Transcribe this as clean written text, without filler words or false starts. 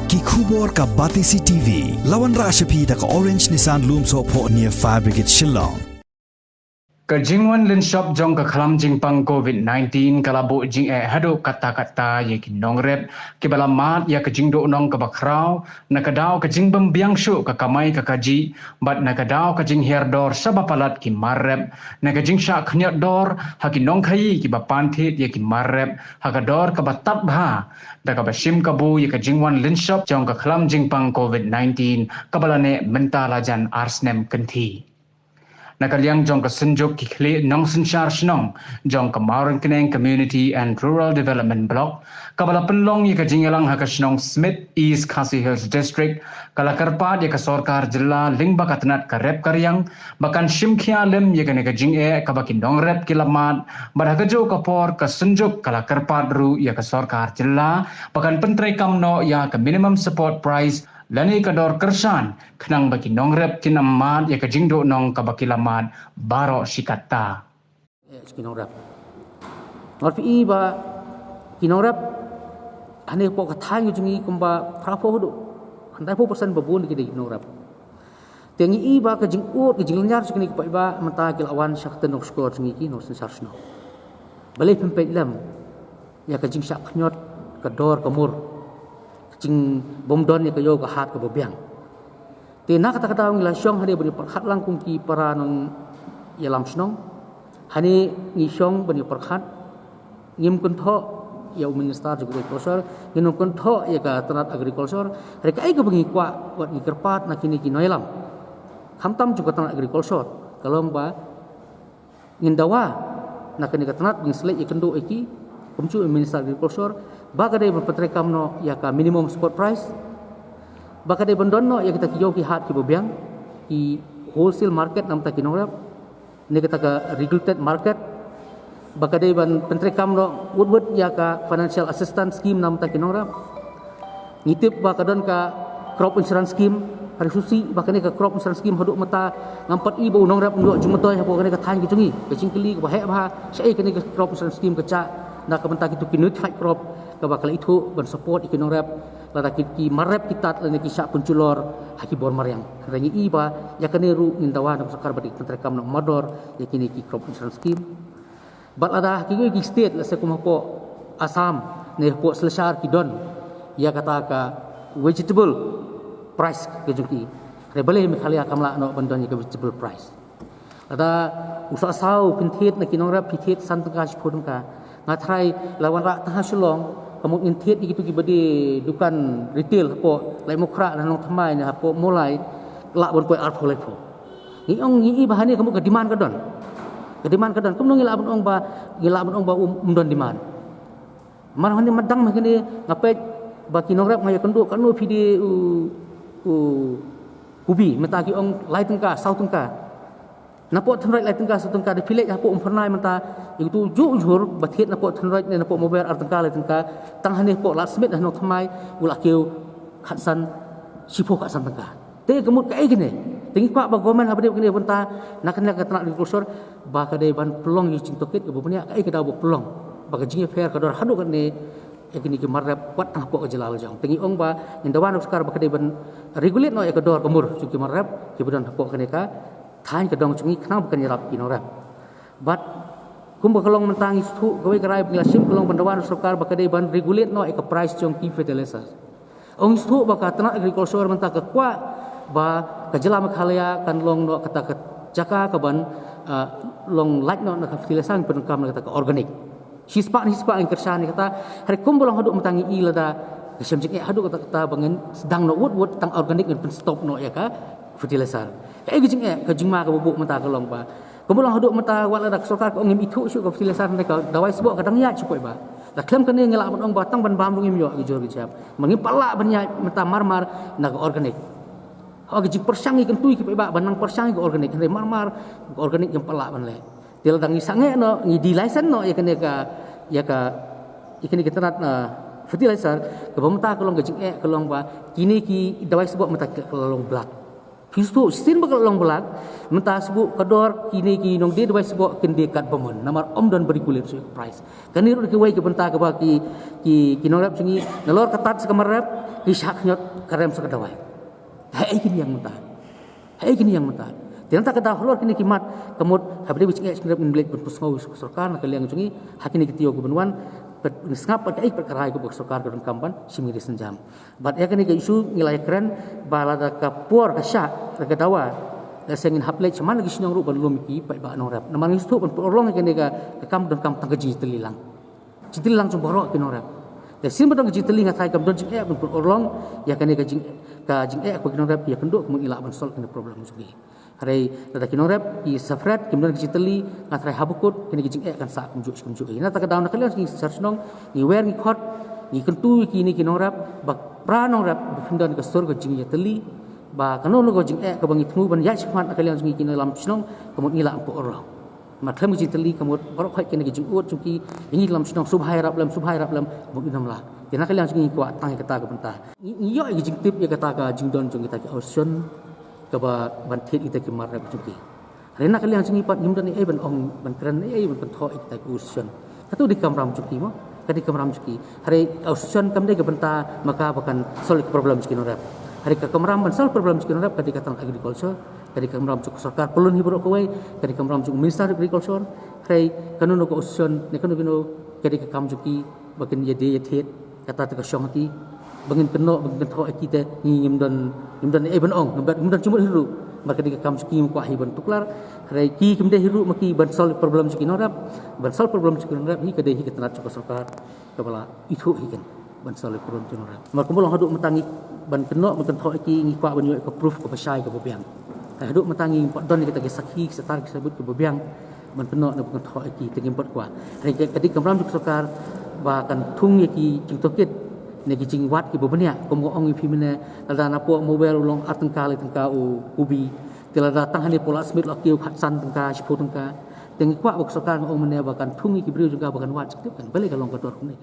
Ki khubor ka Batisi TV. Lawan ra ashapi ta ka Orange Nissan Loom so pho near Fire Brigade Shillong. Ka jingwan lin shop jong ka khalam jing pang COVID-19 kala bo jing hado kata-kata ye ki nongrep ki bala mat ya ka jing do nong ka bakrau na ka daw ka jing bam biang shu ka kamai ka kaji bat na ka daw ka jing herdor sabapalat ki marrep na ka jing sha khnyat dor ha ki nong khai ki ba panthet ye ki marrep ha ka dor ka batat bha da ka bashim ka bu ye ka jingwan lin shop jong ka khalam jing pang COVID-19 ka bala ne mentala jan arsnem kanthi Nakaliang jong ka senjuk ki kli nong sensyar snong jong ka Mauran Keneng Community and Rural Development Block kabala penlong ye ka jingalang ha ka snong Smith East Khasi Hills District kala karpat ye ka sorkar jilla lingba katnat ka rep karyang bakan shimkhia lem ye ka ne ka jinge ka bakin dong rep kilamat badha ka jo ka por ka senjuk kala karpat ru ye ka sorkar jilla bakan pentrai kamno ya ka minimum support price Lani kador kersan kenang bagi nongrep kinamat ya kajingdo nong kabakilamat baro sikata. Kinongrep. Ngarpi ba kinongrep ane po katang jungi kumba prapo do. Handai po persen babun kidi kinongrep. Tengi ba kajing ut kajing nyar sukni pa iba mata kilawan syakten nok skor jungi kino sensarsno. Balai pempet lam ya kajing syak nyot kador kamur. Jing bomdon ni kayo kahat ka babiang. Tina kata-kata ng ilasyong hani bani perkhat lang kung ki para ng yalam snong. Hani ni syong bani perkhat ngim kuntho ya minister juga agriculture ngim kuntho ya ka tanat agriculture reka ai ka bangi kwa wat ni kerpat na kini kinoilam. Hamtam juga tanat agriculture. Kalau ba ngindawa na kini ka tanat ng selek ikendo iki kumcu minister agriculture Bakadai berpetrekam no ya ka minimum support price. Bakadai bendon no ya kita kijau ki hat ki bobiang ki wholesale market nam ta kinorap. Ni kita ka regulated market. Bakadai ban pentrekam no wood ya ka financial assistance scheme nam ta kinorap. Ngitip bakadon ka crop insurance scheme hari susi bakane ka crop insurance scheme hoduk mata ngampat ibu nongrap ndok jumatoy hapo kane ka than ki jungi ka cingkeli ka bahe ba sai kane ka crop insurance scheme ka cha na ka bentak itu ki notified crop kabakal itu bersupport ikin rep lada ki marep kitat lene ki syak penculor haki bor maryang rangi iba ya kaneru ngindawa nak sakar badik pentrekam nak modor ya kini ki crop insurance scheme bat lada ki state la sekum po Assam ne po selesar ki don ya kata ka vegetable price ke jungki rebele mi khalia kamla no bandon ke vegetable price lada usa sau pinthit na kinong rep pinthit santaka shpodung ka ngatrai lawan rak tah sulong kamu intiat gitu ki bade dukan retail po lai mukra na nong thamai na po mulai la bon poi arpo lai po ni ong ni bahani kamu ke demand kadon kamu ngila bon ong ba don demand man hani madang ma kini ngape ba kinograp ngaya kendu kanu pide kubi mata ki ong lai tengka sau tengka Napot thenrai lai tengka sau tengka de pilek hapo umpernai mata itu jujur bathiet napot thenrai ne napot mobile ar tengka lai tengka tang hani po lat smith hanok thamai ula keu khatsan sipo khatsan tengka te kemut kai gene tingi kwa ba gomen habde gene benta nakna ka tanak agriculture ba ka de ban pelong yu cing tokit ke bubnya kai ka dawo pelong ba ka jinge fair ka dor hadu kan ne yakini ki marrap wat tang po ka jalal jang tingi ong ba indawan sekar ba ka de ban regulate no ya ka dor kemur cing ki marrap ki budan po ka ne ka than ka dong cungi kenang bukan yarap kinorap but kum bakalong mentangi stu gawe karai pengilasim kalong bandawan sarkar bakade ban regulate no ek price jong ki fertilizer ong stu baka tanak agriculture menta ka kwa ba ka jela makhalaya kan long no kata ka jaka ka ban long light no ka fertilizer penkam kata ka organic hispa ang kersan kata hari kum bolong haduk mentangi ilada kesemjik haduk kata bangen sedang no wood tang organic pen stop no ya ka fertilizer kajing ma ka bubuk mata kalong ba kemulang hodok mata wala dak sarkar ko ngim itu syuk ka fertilizer ka dawai sebok kadang ya cukup ba dak klem kene ngelak ong batang ban bam ngim yo gijor gijap mangim pala banya mata marmar na organik ha gijik persang ikan tui ki ba banang persang ki organik kene marmar organik yang pala ban le til dang isange no ngi di license no ya kene ka ikene kita nat fertilizer ke mata kalong gijik kalong ba kini ki dawai sebok mata kalong black Fistu sin bakal long belak mentah sebut kador kini ki nong dia debai sebut ken dekat pemen namar om dan beri kulit so price kanir ke wai ke bentah ke baki ki nong rap sungi nalor ketat sekamar rap ki syak nyot karem sekadawai hai kini yang mentah dan tak kedah lor kini kimat kemud habis bicing ek min blek pun pusngau sarkar nak liang sungi hakini kitio ke benwan ngap pada ik perkara ko sarkar ke kampan simiri senjam bat ya kini ke isu nilai keren balada kapur ka syak ka dawa la sengin haplek cuman lagi sinong ru belum ki pai ba norap namang isu pun orlong kini ka kam dan kam tanggaji telilang citilang cumborok ke norap dan sim badong ji telinga thai kam don jing ek pun orlong ya kini ka jing ek ko norap ya kenduk mun ila ban sol kini problem sugi hari tata kinorep ki safrat kemudian ki teli ngatrai habukut kini ki jing kan sa kumjuk ina tak daun nakalian ki sarchnong ni wer ni khot ni kentu ki ni kinorep bak pranong rap bendan ke surga jing ya teli ba kanon lo jing ka bangi tmu ban ya chmat nakalian jing ki lam chnong kemud ila ampu orang matlem ki teli kemud borok khoi kini ki jing ut chuki ini lam chnong subhai rap lam kemud inam la ina nakalian jing ki wa tang kata ka bentah ni yo ki jing tip ya kata ka jing don jing kita ki ocean kaba bantit ita ki marra buki rena kali yang singi pat nimdan ban ong ban kran ban tho ita usun katu di kamram cuki mo kadi kamram cuki hari usun kam de benta maka bahkan solve problem cuki norap hari ka kamram ban solve problem cuki norap kadi katang agriculture kadi kamram cuk sarkar pelun hibro ko wai kadi kamram cuk minister agriculture hari kanun ko usun ne kanu kadi ka kam cuki bakin yede yethet kata ta syong hati bangin keno bangin tho kita ngim dan ban ong ngim cumut hiru maka di kam suki ko hiban tuklar rai ki kimde hiru maki ban sol problem suki norap ban sol problem suki norap hi kade hi ketanat cuk sarkar kepala itu hikan ban sol problem suki norap mar kumpul haduk metangi ban keno ban tho ki ngi kwa ban yo ko proof ko pasai ko bebiang haduk metangi don kita ke sakhi setar sebut ke bebiang ban keno na ban tho ki tengim pot kwa rai kadi kamram cuk sarkar ba kan thung ki cingtokit negi jing wat ki bobenia komo ong ipi mena lada na po mobile long atengka le tengka ubi tilada tangani pola smith lokiu khatsan tengka sipo tengka tengi kwa bok sokan ong mena bakan thungi ki briu juga bakan wat kan balik ka long ka tor ni